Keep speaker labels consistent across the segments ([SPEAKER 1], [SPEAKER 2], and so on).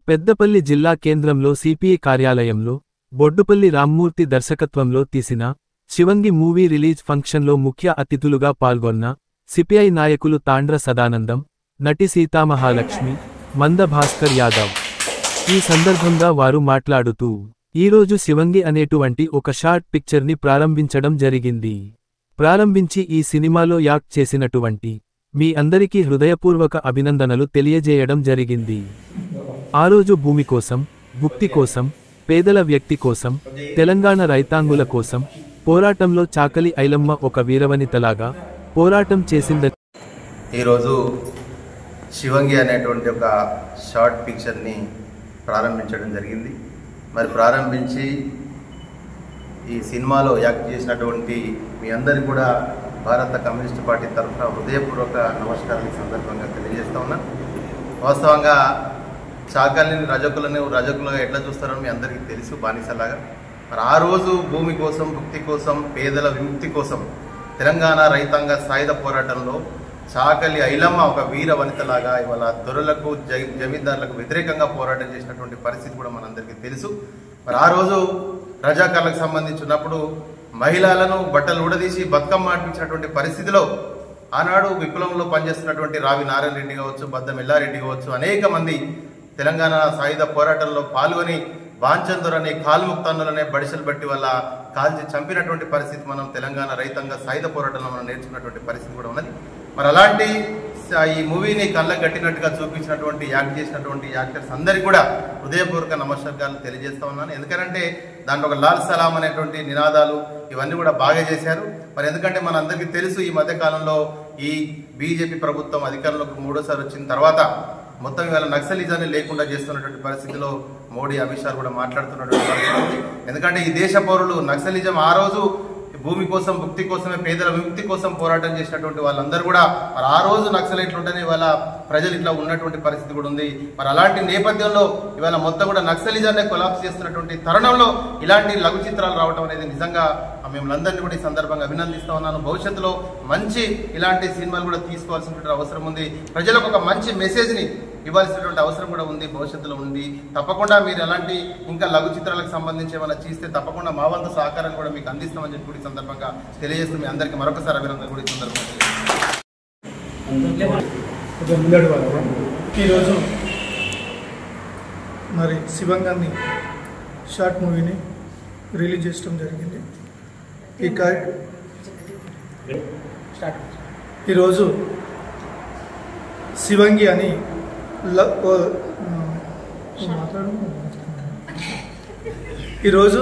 [SPEAKER 1] పెద్దపల్లి జిల్లా కేంద్రంలో సిపిఐ కార్యాలయంలో బొడ్డుపల్లి రామ్మూర్తి దర్శకత్వంలో తీసిన శివంగి మూవీ రిలీజ్ ఫంక్షన్లో ముఖ్య అతిథులుగా పాల్గొన్న సిపిఐ నాయకులు తాండ్ర సదానందం, నటి సీతామహాలక్ష్మి, మంద భాస్కర్ యాదవ్. ఈ సందర్భంగా వారు మాట్లాడుతూ, ఈరోజు శివంగి అనేటువంటి ఒక షార్ట్ పిక్చర్ని ప్రారంభించడం జరిగింది. ప్రారంభించి ఈ సినిమాలో యాక్ట్ చేసినటువంటి మీ అందరికీ హృదయపూర్వక అభినందనలు తెలియజేయడం జరిగింది. ఆ రోజు భూమి కోసం, భుక్తి కోసం, పేదల వ్యక్తి కోసం, తెలంగాణ రైతాంగుల కోసం పోరాటంలో చాకలి ఐలమ్మ ఒక వీరవనితలాగా పోరాటం చేసిందని.
[SPEAKER 2] ఈరోజు శివంగి అనేటువంటి ఒక షార్ట్ పిక్చర్ని ప్రారంభించడం జరిగింది. మరి ప్రారంభించి ఈ సినిమాలో యాక్ట్ చేసినటువంటి మీ అందరికీ కూడా భారత కమ్యూనిస్ట్ పార్టీ తరఫున హృదయపూర్వక నమస్కారాలు సందర్భంగా తెలియజేస్తా ఉన్నా. వాస్తవంగా చాకలిని రజకులుగా ఎట్లా చూస్తారో మీ అందరికీ తెలుసు, బానిసలాగా. మరి ఆ రోజు భూమి కోసం, భుక్తి కోసం, పేదల విముక్తి కోసం తెలంగాణ రైతాంగ సాయుధ పోరాటంలో చాకలి ఐలమ్మ ఒక వీర వనితలాగా ఇవాళ దొరలకు, జమీందారులకు వ్యతిరేకంగా పోరాటం చేసినటువంటి పరిస్థితి కూడా మనందరికీ తెలుసు. మరి ఆ రోజు రజాకార్లకు సంబంధించినప్పుడు మహిళలను బట్టలు ఊడదీసి బతుకమ్మ ఆడిపించినటువంటి పరిస్థితిలో ఆనాడు విప్లవంలో పనిచేస్తున్నటువంటి రావి నారాయణ రెడ్డి కావచ్చు, బద్దం ఎల్లారెడ్డి కావచ్చు, అనేక మంది తెలంగాణ సాయుధ పోరాటంలో పాల్గొని బాంచందూర్ కాల్ముక్తాన్నులనే బడిసెలు బట్టి వల్ల కాల్చి చంపినటువంటి పరిస్థితి మనం తెలంగాణ రైతాంగ సాయుధ పోరాటంలో మనం నేర్చుకున్నటువంటి పరిస్థితి కూడా ఉన్నది. మరి అలాంటి ఈ మూవీని కళ్ళకు కట్టినట్టుగా చూపించినటువంటి యాక్ట్ చేసినటువంటి యాక్టర్స్ అందరికీ కూడా హృదయపూర్వక నమస్కారాలు తెలియజేస్తా ఉన్నాను. ఎందుకంటే దాంట్లో ఒక లాల్ సలాం అనేటువంటి నినాదాలు ఇవన్నీ కూడా బాగా చేశారు. మరి ఎందుకంటే మన అందరికీ తెలుసు, ఈ మధ్య కాలంలో ఈ బీజేపీ ప్రభుత్వం అధికారంలోకి 3వ సారి వచ్చిన తర్వాత మొత్తం ఇవాళ నక్సలిజాన్ని లేకుండా చేస్తున్నటువంటి పరిస్థితిలో మోడీ, అమిత్ షా కూడా మాట్లాడుతున్నటువంటి పరిస్థితి. ఎందుకంటే ఈ దేశ పౌరులు నక్సలిజం ఆ రోజు భూమి కోసం, భుక్తి కోసమే, పేదల విముక్తి కోసం పోరాటం చేసినటువంటి వాళ్ళందరూ కూడా మరి ఆ రోజు నక్సలైట్లు ఉంటేనే ఇవాళ ప్రజలు ఇట్లా ఉన్నటువంటి పరిస్థితి కూడా ఉంది. మరి అలాంటి నేపథ్యంలో ఇవాళ మొత్తం కూడా నక్సలిజాన్ని కొలాప్స్ చేస్తున్నటువంటి తరుణంలో ఇలాంటి లఘు చిత్రాలు రావడం అనేది నిజంగా మిమ్మల్ని అందరినీ కూడా ఈ సందర్భంగా అభినందిస్తా ఉన్నాను. భవిష్యత్తులో మంచి ఇలాంటి సినిమాలు కూడా తీసుకోవాల్సినటువంటి అవసరం ఉంది. ప్రజలకు ఒక మంచి మెసేజ్ని ఇవ్వాల్సినటువంటి అవసరం కూడా ఉంది, భవిష్యత్తులో ఉంది. తప్పకుండా మీరు ఎలాంటి ఇంకా లఘు చిత్రాలకు సంబంధించి ఏమైనా చేస్తే తప్పకుండా మా వంతు సహకారాన్ని కూడా మీకు అందిస్తామని చెప్పి ఈ సందర్భంగా తెలియజేస్తూ మీ అందరికీ మరొకసారి అభినందన కూడా ఈ సందర్భంగా
[SPEAKER 3] ఈరోజు మరి శివంగాన్ని షార్ట్ మూవీని రిలీజ్ చేయడం జరిగింది. ఈరోజు శివంగి అని ఈరోజు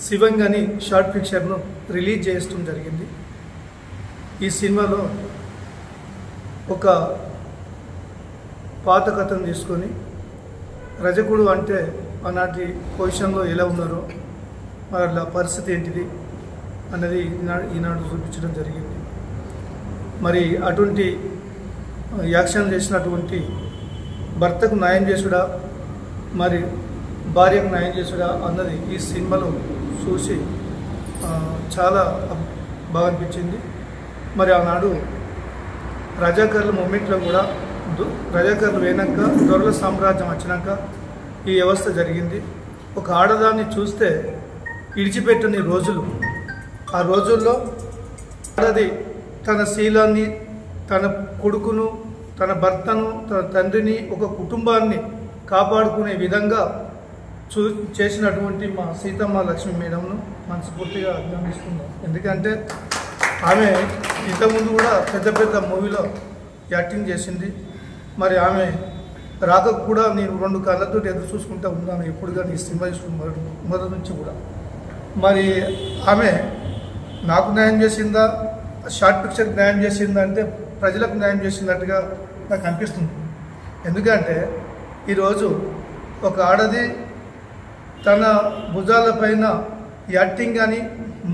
[SPEAKER 3] శివంగి అని షార్ట్ పిక్చర్ను రిలీజ్ చేయడం జరిగింది. ఈ సినిమాలో ఒక పాత కథను తీసుకొని రజకుడు అంటే ఆనాటి పొజిషన్లో ఎలా ఉన్నారో వాళ్ళ పరిస్థితి ఏంటిది అన్నది ఈనాడు చూపించడం జరిగింది. మరి అటువంటి యాక్షన్ చేసినటువంటి భర్తకు న్యాయం చేసుడా, మరి భార్యకు న్యాయం చేసుడా అన్నది ఈ సినిమాలో చూసి చాలా బాగా అనిపించింది. మరి ఆనాడు రజాకార్ల మూమెంట్లో కూడా రజాకార్లు పోయినాక, దొరల సామ్రాజ్యం వచ్చినాక ఈ వ్యవస్థ జరిగింది. ఒక ఆడదాన్ని చూస్తే ఇడిచిపెట్టని రోజులు. ఆ రోజుల్లో ఆడది తన శీలాన్ని, తన కొడుకును, తన భర్తను, తన తండ్రిని, ఒక కుటుంబాన్ని కాపాడుకునే విధంగా చేసినటువంటి మా సీతమ్మ మేడంను మనస్ఫూర్తిగా అభినందిస్తున్నాం. ఎందుకంటే ఆమె ఇంతకుముందు కూడా పెద్ద పెద్ద మూవీలో యాక్టింగ్ చేసింది. మరి ఆమె రాకకు కూడా నేను 2 కళ్ళతో ఎదురు చూసుకుంటూ ఉన్నాను ఎప్పుడు కానీ ఈ సినిమా మొదటి నుంచి కూడా. మరి ఆమె నాకు న్యాయం చేసిందా, షార్ట్ పిక్చర్కి న్యాయం చేసిందా అంటే ప్రజలకు న్యాయం చేసినట్టుగా నాకు అనిపిస్తుంది. ఎందుకంటే ఈరోజు ఒక ఆడది తన భుజాలపైన యాక్టింగ్ అని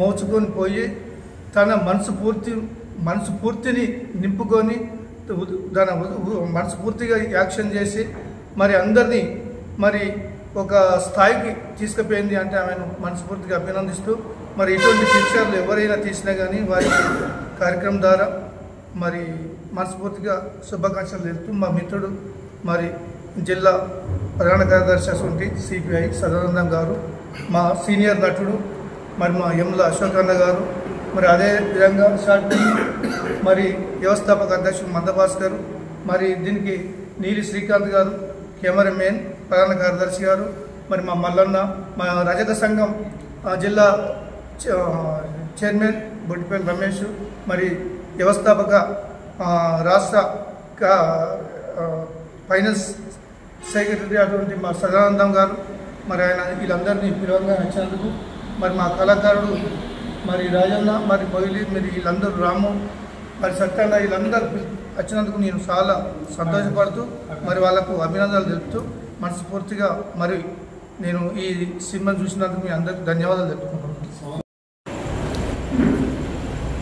[SPEAKER 3] మోచుకొని పోయి తన మనస్ఫూర్తిని నింపుకొని తన మనస్ఫూర్తిగా యాక్షన్ చేసి మరి అందరినీ మరి ఒక స్థాయికి తీసుకుపోయింది అంటే ఆమెను మనస్ఫూర్తిగా అభినందిస్తూ, మరి ఇటువంటి పిక్చర్లు ఎవరైనా తీసినా కానీ వారి కార్యక్రమం ద్వారా మరి మనస్ఫూర్తిగా శుభాకాంక్షలు తెలుపుతూ మా మిత్రుడు మరి జిల్లా ప్రధాన కార్యదర్శి అటువంటి సిపిఐ సదానందం గారు, మా సీనియర్ నటుడు మరి మా యముల అశోక్ అన్న గారు, మరి అదే విధంగా షార్ట్ మరి వ్యవస్థాపక అధ్యక్షుడు మందభాస్కర్, మరి దీనికి నీలి శ్రీకాంత్ గారు, కెమెరామెన్ ప్రధాన కార్యదర్శి గారు, మరి మా మల్లన్న, మా రజక సంఘం జిల్లా చైర్మన్ బొడ్డిపల్లి రమేష్, మరి వ్యవస్థాపక రాష్ట్ర ఫైనాన్స్ సెక్రటరీ అటువంటి మా సదానందం గారు, మరి ఆయన వీళ్ళందరినీ పిలవంగా వచ్చినందుకు, మరి మా కళాకారుడు మరి రాజన్న, మరి మొయిలి, మరి వీళ్ళందరూ రాము, మరి సత్యన్న, వీళ్ళందరూ వచ్చినందుకు నేను చాలా సంతోషపడుతూ మరి వాళ్ళకు అభినందనలు తెలుపుతూ మనస్ఫూర్తిగా మరి నేను ఈ సినిమా చూసినందుకు మీ అందరికీ ధన్యవాదాలు తెలుపుకుంటున్నాను.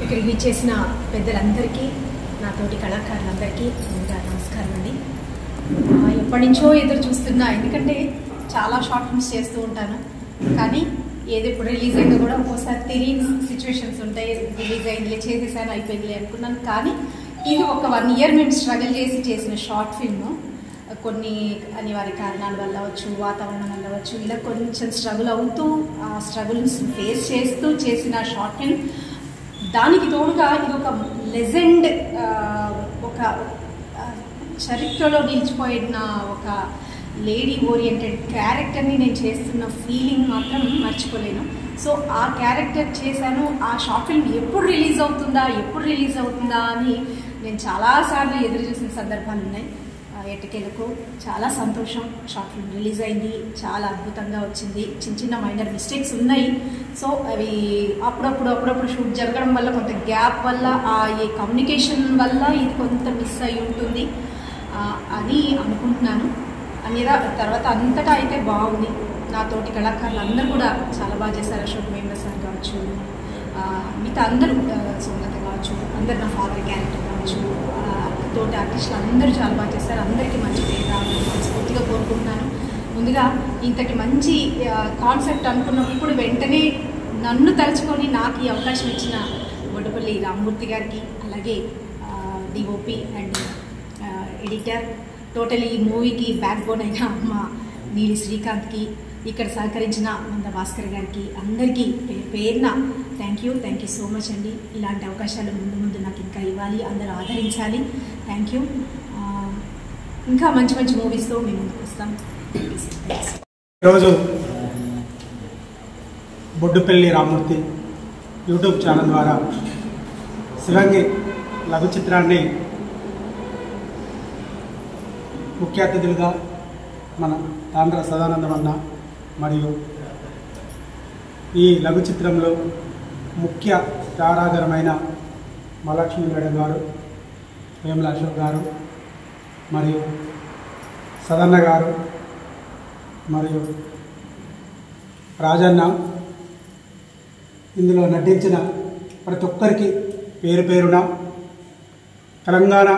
[SPEAKER 4] ఇక్కడికి విచ్చేసిన పెద్దలందరికీ, నాతోటి కళాకారులందరికీ ముందుగా నమస్కారం అండి. ఎప్పటి నుంచో ఎదురు చూస్తున్నా, ఎందుకంటే చాలా షార్ట్ ఫిల్మ్స్ చేస్తూ ఉంటాను, కానీ ఏది ఎప్పుడు రిలీజ్ అయిందో కూడా ఒక్కోసారి తెలియని సిచ్యువేషన్స్ ఉంటాయి. రిలీజ్ అయిందిలే, చేసేసాను, అయిపోయిందిలే అనుకున్నాను. కానీ ఇది ఒక 1 year మేము స్ట్రగుల్ చేసిన షార్ట్ ఫిల్మ్. కొన్ని అనివార్య కారణాల వల్ల అవ్వచ్చు, వాతావరణం వల్ల అవ్వచ్చు, ఇలా కొంచెం స్ట్రగుల్ అవుతూ ఆ స్ట్రగుల్స్ ఫేస్ చేస్తూ చేసిన షార్ట్ ఫిల్మ్. దానికి తోడుగా ఇది ఒక లెజెండ్, ఒక చరిత్రలో నిలిచిపోయిన ఒక లేడీ ఓరియంటెడ్ క్యారెక్టర్ని నేను చేస్తున్న ఫీలింగ్ మాత్రం మర్చిపోలేను. సో ఆ క్యారెక్టర్ చేశాను. ఆ షార్ట్ ఫిల్మ్ ఎప్పుడు రిలీజ్ అవుతుందా అని నేను చాలాసార్లు ఎదురు చూసిన సందర్భాలు ఉన్నాయి. ఎట్టకేలకు చాలా సంతోషం, షార్ట్ ఫిల్మ్ రిలీజ్ అయింది, చాలా అద్భుతంగా వచ్చింది. చిన్న మైనర్ మిస్టేక్స్ ఉన్నాయి. సో అవి అప్పుడప్పుడు షూట్ జరగడం వల్ల, కొంత గ్యాప్ వల్ల, ఈ కమ్యూనికేషన్ వల్ల ఇది కొంత మిస్ అయి ఉంటుంది అని అనుకుంటున్నాను. తర్వాత అంతటా అయితే బాగుంది. నాతోటి కళాకారులు అందరూ కూడా చాలా బాగా చేశారు. అశోక్ మేమ్ర సార్ కావచ్చు, మిగతా అందరూ, సోమలత కావచ్చు, అందరు నా ఫాదర్ క్యారెక్టర్ కావచ్చు, తోటి ఆర్టిస్టులు అందరూ చాలా బాగా చేస్తారు. అందరికీ మంచి పేరు రావాలని మనస్ఫూర్తిగా కోరుకుంటున్నాను. ముందుగా ఇంతటి మంచి కాన్సెప్ట్ అనుకున్నప్పుడు వెంటనే నన్ను తలుచుకొని నాకు ఈ అవకాశం ఇచ్చిన బొడ్డుపల్లి రామ్మూర్తి గారికి, అలాగే డిఓపి అండ్ ఎడిటర్, టోటల్ ఈ మూవీకి బ్యాక్ బోన్ అయిన మా నీలి శ్రీకాంత్కి, ఇక్కడ సహకరించిన మంద భాస్కర్ గారికి, అందరికీ పేరున థ్యాంక్ యూ సో మచ్ అండి. ఇలాంటి అవకాశాలు ముందు నాకు ఇంకా ఇవ్వాలి, అందరూ ఆదరించాలి. Thank you. ఇంకా మంచి మూవీస్తో మేము ముందుకు వస్తాం.
[SPEAKER 5] ఈరోజు బొడ్డుపల్లి రామ్మూర్తి యూట్యూబ్ ఛానల్ ద్వారా శివంగి లఘు చిత్రాన్ని ముఖ్య అతిథులుగా మన తాండ్ర సదానందం అన్న, మరియు ఈ లఘు చిత్రంలో ముఖ్య తారాగరమైన మహాలక్ష్మి మేడం గారు, వేముల అశోక్ గారు, మరియు సదన్న గారు, మరియు రాజన్న, ఇందులో నటించిన ప్రతి ఒక్కరికి పేరున తెలంగాణ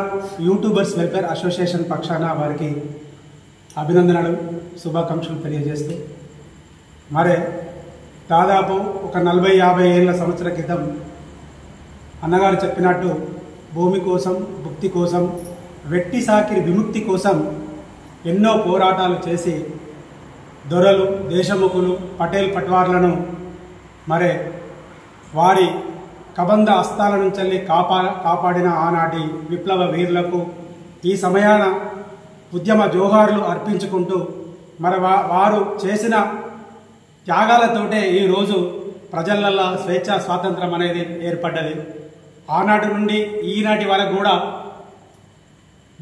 [SPEAKER 5] యూట్యూబర్స్ వెల్ఫేర్ అసోసియేషన్ పక్షాన వారికి అభినందనలు, శుభాకాంక్షలు తెలియజేస్తూ, మరే దాదాపు ఒక 40-50 ఏళ్ళ సంవత్సరాల క్రితం అన్నగారు చెప్పినట్టు భూమి కోసం, భుక్తి కోసం, వెట్టి సాకిరి విముక్తి కోసం ఎన్నో పోరాటాలు చేసి దొరలు, దేశముఖులు, పటేల్ పట్వార్లను మరే వారి కబంధ హస్తాల నుంచి కాపాడిన ఆనాటి విప్లవ వీరులకు ఈ సమయాన ఉద్యమ జోహార్లు అర్పించుకుంటూ మరి వారు చేసిన త్యాగాలతోటే ఈరోజు ప్రజలల్లో స్వేచ్ఛ, స్వాతంత్రం అనేది ఏర్పడ్డది. ఆనాటి నుండి ఈనాటి వరకు కూడా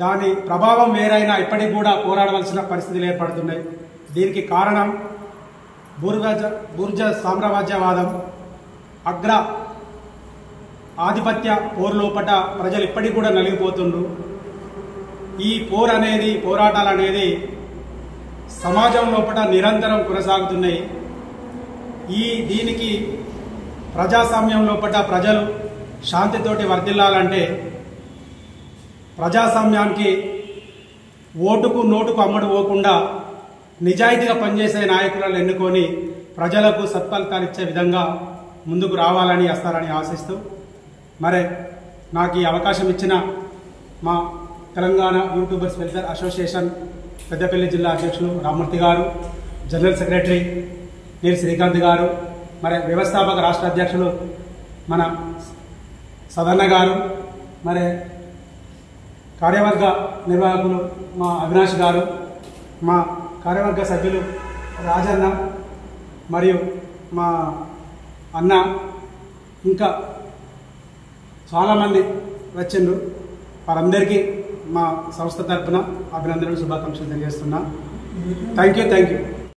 [SPEAKER 5] దాని ప్రభావం వేరైనా ఇప్పటికి కూడా పోరాడవలసిన పరిస్థితులు ఏర్పడుతున్నాయి. దీనికి కారణం బూర్జ సామ్రాజ్యవాదం, అగ్ర ఆధిపత్య పోరు లోపట ప్రజలు ఇప్పటికి కూడా నలిగిపోతుండ్రు. ఈ పోరాటాలు అనేది సమాజం లోపల నిరంతరం కొనసాగుతున్నాయి. దీనికి ప్రజాస్వామ్యం లోపల ప్రజలు శాంతితోటి వర్ధిల్లాలంటే ప్రజాస్వామ్యానికి ఓటుకు నోటుకు అమ్మడు పోకుండా నిజాయితీగా పనిచేసే నాయకులను ఎన్నుకొని ప్రజలకు సత్ఫలితాలు ఇచ్చే విధంగా ముందుకు రావాలని వస్తారని ఆశిస్తూ, మరి నాకు ఈ అవకాశం ఇచ్చిన మా Telangana YouTubers welfare association Peddapalli జిల్లా అధ్యక్షులు రామ్మూర్తి గారు, జనరల్ సెక్రటరీ నీల్ శ్రీకాంత్ గారు, మరి వ్యవస్థాపక రాష్ట్ర అధ్యక్షులు మన సదన్న గారు, మరి కార్యవర్గ నిర్వాహకులు మా అవినాష్ గారు, మా కార్యవర్గ సభ్యులు రాజన్న మరియు మా అన్న, ఇంకా చాలామంది వచ్చిండ్రు. వారందరికీ మా సంస్థ తరఫున అభినందనలు, శుభాకాంక్షలు తెలియజేస్తున్నా. Thank you.